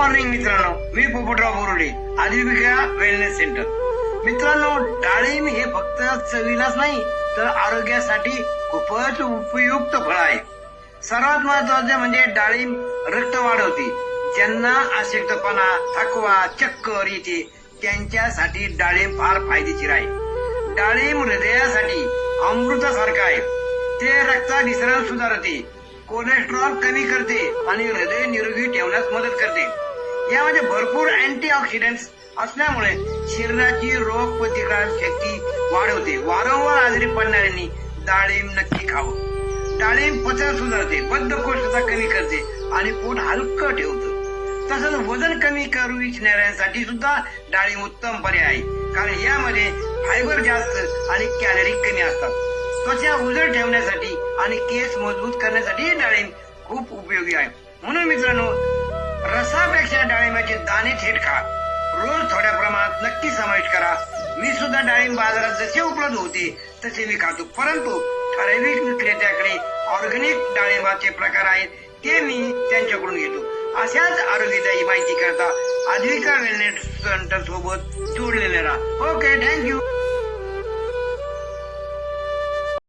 Morning मित्रांनो, मी Popatrao Borude, आदिविका wellness centre. मित्रांनो, डाळिंब हे फक्त चवीलाच नाही तर आरोग्यासाठी खूपच उपयुक्त फळ आहे. सर्वात महत्वाचे म्हणजे डाळिंब रक्त वाढवते. ज्यांना अशक्तपणा, थकवा, चक्कर येते त्यांच्यासाठी डाळिंब फार फायदेशीर आहे. डाळिंब हृदयासाठी अमृतासारखं आहे. ते रक्ताभिसरण सुधारते, कोलेस्ट्रॉल कमी करते आणि हृदय निरोगी ठेवण्यास मदत करते. यामध्ये भरपूर अँटीऑक्सिडंट्स असल्यामुळे शरीराची रोग प्रतिकारक शक्ती वाढवते. वारंवार आजारी पडणाऱ्यांनी डाळिंब नक्की खावं. डाळिंब पचन सुधारते, बद्धकोष्ठता कमी करते आणि पोट हलकं ठेवतं. तसंच वजन कमी करू इच्छिणाऱ्यांसाठी सुद्धा डाळिंब उत्तम पर्याय आहे, कारण यामध्ये फायबर जास्त आणि कॅलरी कमी असतात. त्वचा उजळ ठेवण्यासाठी आणि केस मजबूत करण्यासाठी डाळिंब खूप उपयोगी आहे. म्हणून मित्रांनो, रसापेक्षा डाळिंबाचे दाणे थेट खा. रोज थोड्या प्रमाणात नक्की समावेश करा. मी सुद्धा डाळिंब बाजारात जसे उपलब्ध होते तसे मी खातो, परंतु ठराविक विक्रेत्याकडे ऑर्गॅनिक डाळिंबाचे प्रकार आहेत ते मी त्यांच्याकडून घेतो. अशाच आरोग्यदायी माहिती करता आद्विका वेलनेस सेंटर सोबत जोडलेले राहा. Okay, thank you.